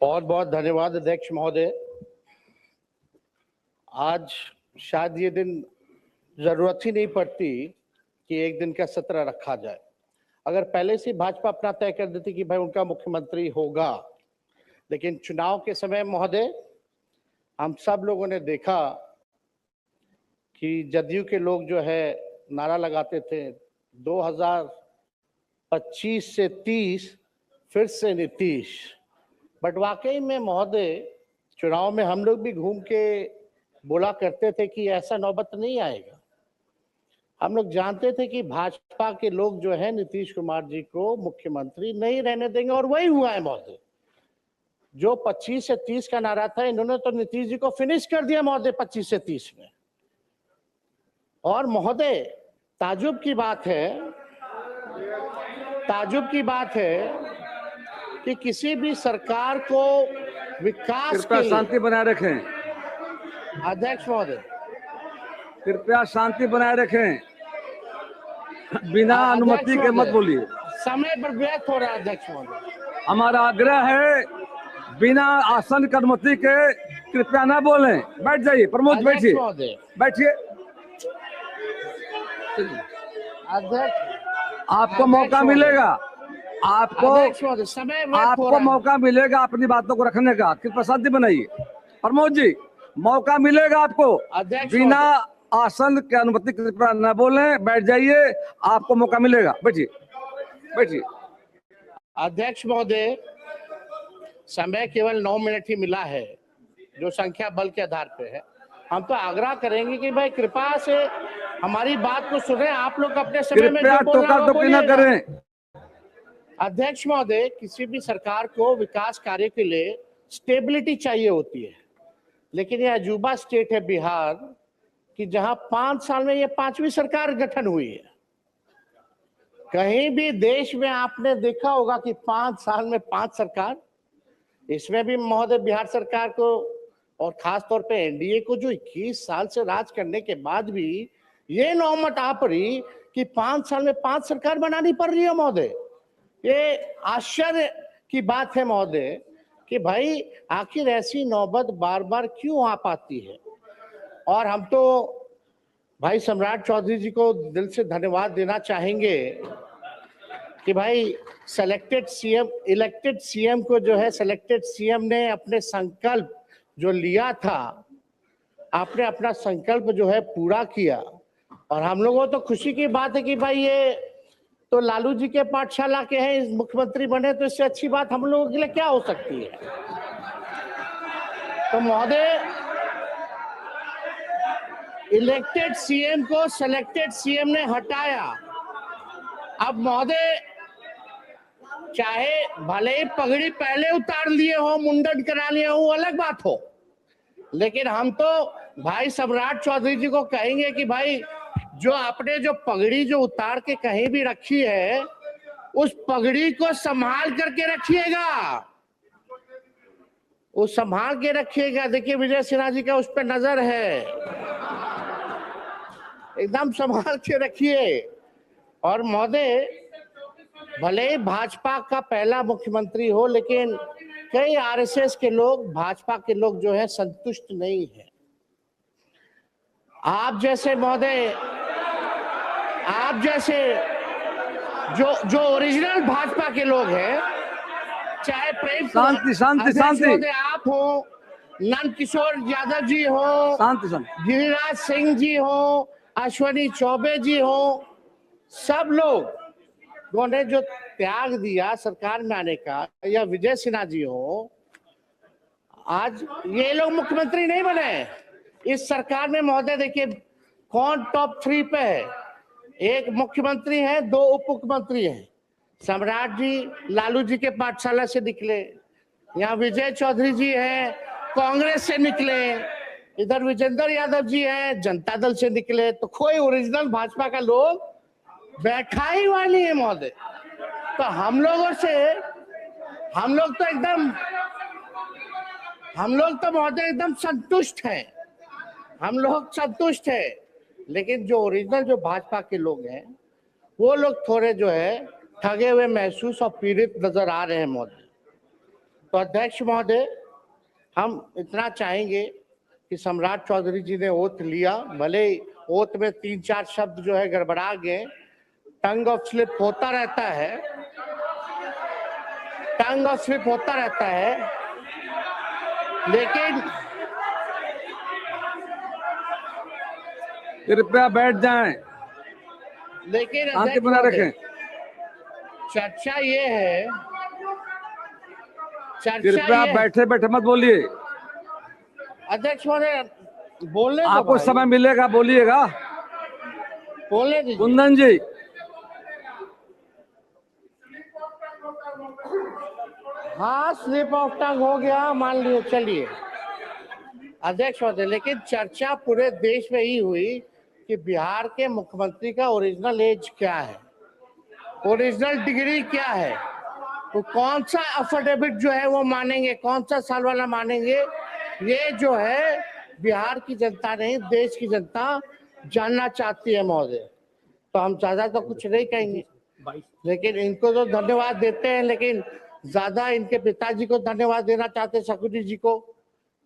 बहुत बहुत धन्यवाद अध्यक्ष महोदय। आज शायद ये दिन जरूरत ही नहीं पड़ती कि एक दिन का सत्र रखा जाए। अगर पहले से भाजपा अपना तय कर देती कि भाई उनका मुख्यमंत्री होगा, लेकिन चुनाव के समय महोदय हम सब लोगों ने देखा कि जदयू के लोग जो है नारा लगाते थे 2025 से 30 फिर से नीतीश। बट वाकई में महोदय चुनाव में हम लोग भी घूम के बोला करते थे कि ऐसा नौबत नहीं आएगा। हम लोग जानते थे कि भाजपा के लोग जो है नीतीश कुमार जी को मुख्यमंत्री नहीं रहने देंगे, और वही हुआ है महोदय। जो 25 से 30 का नारा था, इन्होंने तो नीतीश जी को फिनिश कर दिया महोदय 25 से 30 में। और महोदय ताजुब की बात है कि किसी भी सरकार को विकास के लिए शांति बनाए रखें। अध्यक्ष महोदय कृपया शांति बनाए रखें, बिना अनुमति के मत बोलिए। समय पर व्यर्थ हो रहा है अध्यक्ष महोदय। हमारा आग्रह है बिना आसन की अनुमति के कृपया ना बोलें। बैठ जाइए प्रमोद, बैठिए बैठिए। अध्यक्ष आपको मौका मिलेगा, आपको मौका मिलेगा अपनी बातों को रखने का। कृपया शांति बनाइए। प्रमोद जी, मौका मिलेगा आपको। बिना आसन के अनुमति कृपया न बोलें, बैठ जाइए, आपको मौका मिलेगा। बैठिए बैठिए। अध्यक्ष महोदय, समय केवल 9 मिनट ही मिला है, जो संख्या बल के आधार पे है। हम तो आग्रह करेंगे कि भाई कृपा से हमारी बात को सुने। आप लोग अपने समय में जो बोलना वो बोलिएगा। करें। अध्यक्ष महोदय, किसी भी सरकार को विकास कार्य के लिए स्टेबिलिटी चाहिए होती है, लेकिन यह अजूबा स्टेट है बिहार कि जहां 5 साल में ये 5वीं सरकार गठन हुई है। कहीं भी देश में आपने देखा होगा कि 5 साल में 5 सरकार? इसमें भी महोदय बिहार सरकार को और खास तौर पे एनडीए को, जो 21 साल से राज करने के बाद भी ये नौबत आ पड़ी कि 5 साल में 5 सरकार बनानी पड़ रही है महोदय। ये आश्चर्य की बात है महोदय कि भाई आखिर ऐसी नौबत बार बार क्यों आ पाती है। और हम तो भाई सम्राट चौधरी जी को दिल से धन्यवाद देना चाहेंगे कि भाई इलेक्टेड सीएम को जो है सिलेक्टेड सीएम ने अपने संकल्प जो लिया था, आपने अपना संकल्प जो है पूरा किया। और हम लोगों को तो खुशी की बात है कि भाई ये तो लालू जी के पाठशाला के हैं, मुख्यमंत्री बने, तो इससे अच्छी बात हम लोगों के लिए क्या हो सकती है। तो महोदय, इलेक्टेड सीएम को सिलेक्टेड सीएम ने हटाया। अब महोदय, चाहे भले ही पगड़ी पहले उतार लिए हो, मुंडन करा लिए हो, वो अलग बात हो, लेकिन हम तो भाई सम्राट चौधरी जी को कहेंगे कि भाई जो आपने जो पगड़ी जो उतार के कहीं भी रखी है, उस पगड़ी को संभाल करके रखिएगा, वो संभाल के रखिएगा। देखिए विजय सिन्हा जी का उस पर नजर है, एकदम संभाल के रखिए। और महोदय, भले ही भाजपा का पहला मुख्यमंत्री हो, लेकिन कई आरएसएस के लोग, भाजपा के लोग जो है संतुष्ट नहीं है। आप जैसे महोदय, आप जैसे जो ओरिजिनल भाजपा के लोग हैं, चाहे प्रेम शांति आप हो, नंद किशोर यादव जी हो, गिरिराज सिंह जी हो, अश्वनी चौबे जी हो, सब लोगों ने जो त्याग दिया सरकार में आने का, या विजय सिन्हा जी हो, आज ये लोग मुख्यमंत्री नहीं बने इस सरकार में। महोदय देखिए कौन टॉप 3 पे है। एक मुख्यमंत्री है, 2 उप मुख्यमंत्री हैं। सम्राट जी लालू जी के पाठशाला से निकले, यहाँ विजय चौधरी जी हैं कांग्रेस से निकले, इधर विजेंद्र यादव जी हैं जनता दल से निकले। तो कोई ओरिजिनल भाजपा का लोग बैठा ही हुआ नहीं है महोदय। तो हम लोग तो महोदय एकदम संतुष्ट हैं, हम लोग संतुष्ट हैं। लेकिन जो ओरिजिनल जो भाजपा के लोग हैं, वो लोग थोड़े जो है ठगे हुए महसूस और पीड़ित नजर आ रहे हैं महोदय। तो अध्यक्ष महोदय, हम इतना चाहेंगे कि सम्राट चौधरी जी ने ओथ लिया, भले ओथ में 3-4 शब्द जो है गड़बड़ा गए, टंग ऑफ स्लिप होता रहता है, टंग ऑफ स्लिप होता रहता है, लेकिन कृपया बैठ जाएं, लेकिन शांति बनाए रखें। चर्चा ये है, कृपया बैठे बैठे मत बोलिए। अध्यक्ष महोदय बोलने दो, आपको समय मिलेगा बोलिएगा। बोलने दीजिए। कुंदन जी, हाँ स्लिप ऑफ टंग हो गया, मान लियो, चलिए अध्यक्ष महोदय। लेकिन चर्चा पूरे देश में ही हुई कि बिहार के मुख्यमंत्री का ओरिजिनल एज क्या है, ओरिजिनल डिग्री क्या है, तो कौन सा अफिडेविट जो है वो मानेंगे, कौन सा साल वाला मानेंगे, ये जो है बिहार की जनता नहीं, देश की जनता जानना चाहती है महोदय। तो हम ज्यादा तो कुछ नहीं कहेंगे, लेकिन इनको तो धन्यवाद देते हैं, लेकिन ज्यादा इनके पिताजी को धन्यवाद देना चाहते हैं, शकुनी जी को,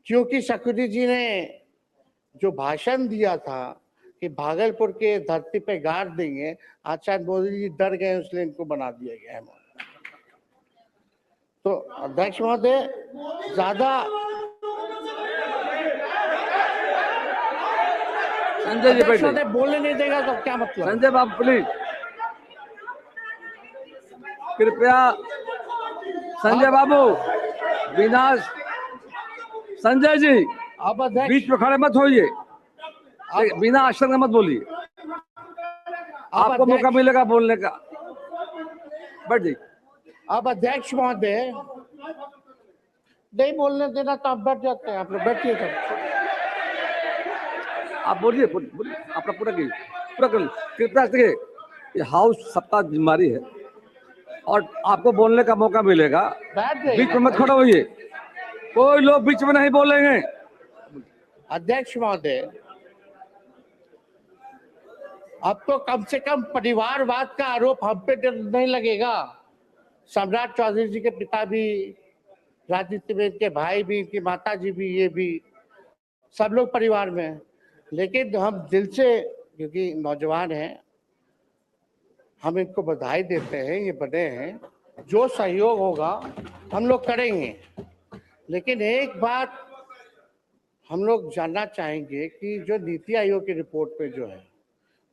क्योंकि शकुनी जी ने जो भाषण दिया था कि भागलपुर के धरती पे गाड़ देंगे, आज शायद मोदी जी डर गए इसलिए इनको बना दिया गया है। तो अध्यक्ष महोदय ज्यादा संजय जी बैठे, बोलने नहीं देगा तो क्या मतलब। संजय बाबू प्लीज, कृपया संजय बाबू, बिना संजय जी अब बीच में खड़े मत होइए, बिना आश्चर्य के मत बोलिए, आपको मौका मिलेगा बोलने का। बैठ जाइए। अब अध्यक्ष महोदय नहीं बोलने देना तो आप बैठ जाते हैं, आप लोग बैठिए सब। आप बोलिए, अपना पूरा कर। कृपया से ये हाउस सबका जिम्मेदारी है और आपको बोलने का मौका मिलेगा, बीच में मत खड़े होइए, कोई लोग बीच में नहीं बोलेंगे। अध्यक्ष महोदय, अब तो कम से कम परिवारवाद का आरोप हम पे नहीं लगेगा। सम्राट चौधरी जी के पिता भी राजनीति में, इनके भाई भी, इनकी माता जी भी, ये भी सब लोग परिवार में हैं। लेकिन हम दिल से, क्योंकि नौजवान हैं, हम इनको बधाई देते हैं, ये बने हैं, जो सहयोग होगा हम लोग करेंगे। लेकिन एक बात हम लोग जानना चाहेंगे कि जो नीति आयोग की रिपोर्ट पे जो है,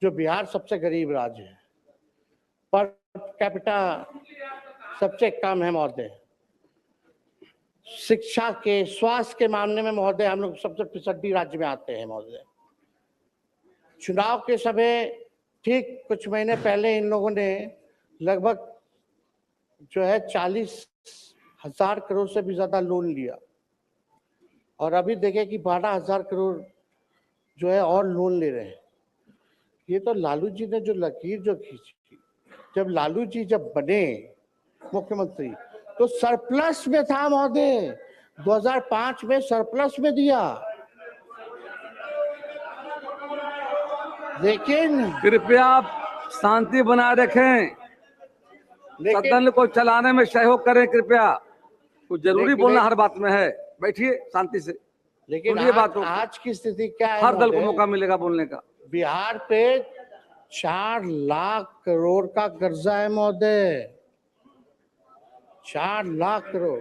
जो बिहार सबसे गरीब राज्य है, पर कैपिटा सबसे कम है महोदय, शिक्षा के, स्वास्थ्य के मामले में महोदय हम लोग सबसे पिछड़ी राज्य में आते हैं महोदय। चुनाव के समय ठीक कुछ महीने पहले इन लोगों ने लगभग जो है 40,000 करोड़ से भी ज्यादा लोन लिया, और अभी देखें कि 12,000 करोड़ जो है और लोन ले रहे हैं। ये तो लालू जी ने जो लकीर जो खींची, जब लालू जी जब बने मुख्यमंत्री तो सरप्लस में था महोदय, 2005 में सरप्लस में दिया। लेकिन कृपया आप शांति बनाए रखें, सदन को चलाने में सहयोग करें कृपया, कुछ जरूरी बोलना हर बात में है, बैठिए शांति से। लेकिन आज की स्थिति क्या है, हर दल को मौका मिलेगा बोलने का। बिहार पे 4 लाख करोड़ का कर्जा है महोदय, 4 लाख करोड़,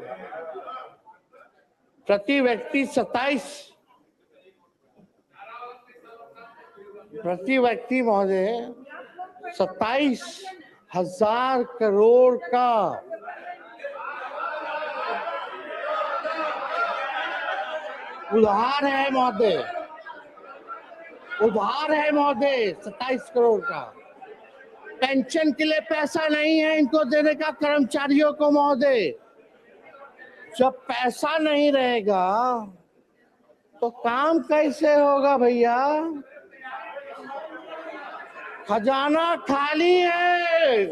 प्रति व्यक्ति 27,000 करोड़ का उधार है महोदय, उधार है महोदय 27 करोड़ का। पेंशन के लिए पैसा नहीं है इनको देने का कर्मचारियों को महोदय। जब पैसा नहीं रहेगा तो काम कैसे होगा भैया, खजाना खाली है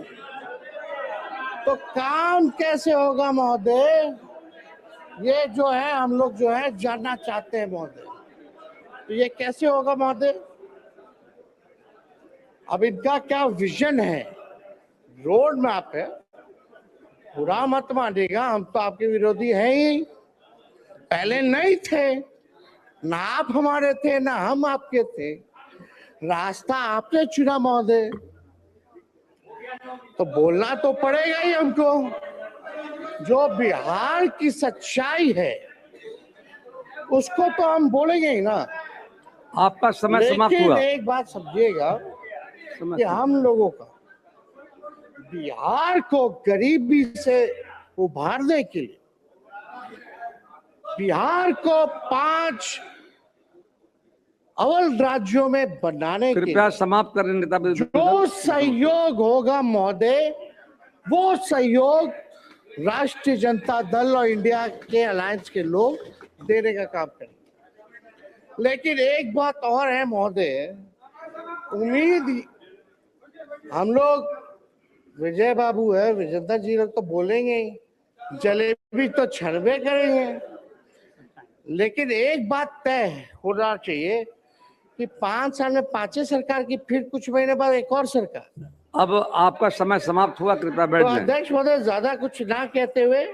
तो काम कैसे होगा महोदय। ये जो है हम लोग जो है जानना चाहते हैं महोदय, तो ये कैसे होगा महोदय। अब इनका क्या विजन है, रोड मैप है, बुरा मत मानिएगा, हम तो आपके विरोधी हैं ही, पहले नहीं थे, ना आप हमारे थे ना हम आपके थे, रास्ता आपने चुना महोदय, तो बोलना तो पड़ेगा ही हमको। जो बिहार की सच्चाई है उसको तो हम बोलेंगे ही ना। आपका समय समाप्त हुआ। लेकिन एक बात समझिएगा कि हम लोगों का बिहार को गरीबी से उभारने के लिए, बिहार को 5 अव्वल राज्यों में बनाने के लिए कृपया समाप्त करें नेता। जो सहयोग होगा महोदय, वो सहयोग राष्ट्रीय जनता दल और इंडिया के अलायंस के लोग देने का काम करेंगे। लेकिन एक बात और है महोदय, उम्मीद हम लोग, विजय बाबू है, विजेंद्र जी लोग तो बोलेंगे ही, जलेबी तो छनबे करेंगे, लेकिन एक बात तय होना चाहिए कि 5 साल में 5 सरकार की, फिर कुछ महीने बाद एक और सरकार। अब आपका समय समाप्त हुआ, कृपया बैठ तो जाएं। अध्यक्ष महोदय, ज्यादा कुछ ना कहते हुए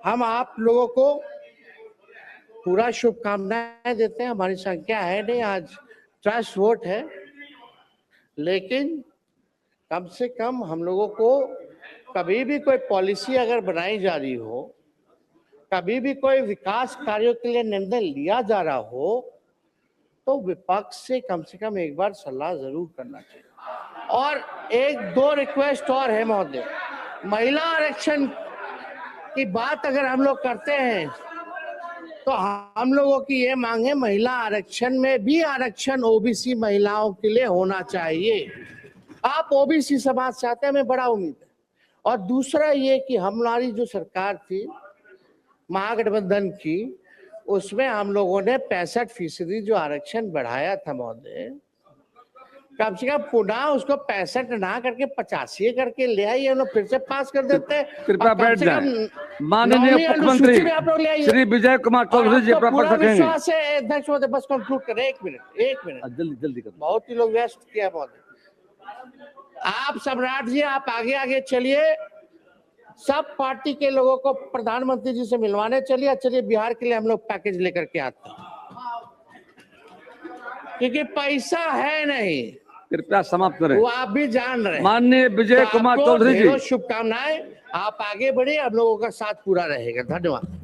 हम आप लोगों को पूरा शुभकामनाएं देते हैं। हमारी संख्या है नहीं, आज ट्रस्ट वोट है, लेकिन कम से कम हम लोगों को कभी भी कोई पॉलिसी अगर बनाई जा रही हो, कभी भी कोई विकास कार्यों के लिए निर्णय लिया जा रहा हो, तो विपक्ष से कम एक बार सलाह जरूर करना चाहिए। और 1-2 रिक्वेस्ट और है महोदय, महिला आरक्षण की बात अगर हम लोग करते हैं तो हम लोगों की ये मांग है, महिला आरक्षण में भी आरक्षण ओबीसी महिलाओं के लिए होना चाहिए। आप ओबीसी समाज से आते हैं, हमें बड़ा उम्मीद है। और दूसरा ये कि हमारी जो सरकार थी महागठबंधन की, उसमें हम लोगों ने 65% जो आरक्षण बढ़ाया था महोदय, कम से कम पुनः उसको 65 ना करके 85 करके ले आइए, हम लोग फिर से पास कर देते हैं। कृपया बैठ जाएं। माननीय मुख्यमंत्री श्री विजय कुमार चौधरी जी अपना पद रखेंगे। अध्यक्ष महोदय, बस कंक्लूड करें, 1 मिनट जल्दी कर। बहुत ही लोग व्यस्त किया महोदय। आप सम्राट जी, आप आगे चलिए, सब पार्टी के लोगों को प्रधानमंत्री जी से मिलवाने चलिए बिहार के लिए हम लोग पैकेज लेकर के आते हैं, क्योंकि पैसा है नहीं। कृपया समाप्त करें। वो आप भी जान रहे हैं। माननीय विजय कुमार चौधरी जी, शुभकामनाएं, आप आगे बढ़े, हम लोगों का साथ पूरा रहेगा। धन्यवाद।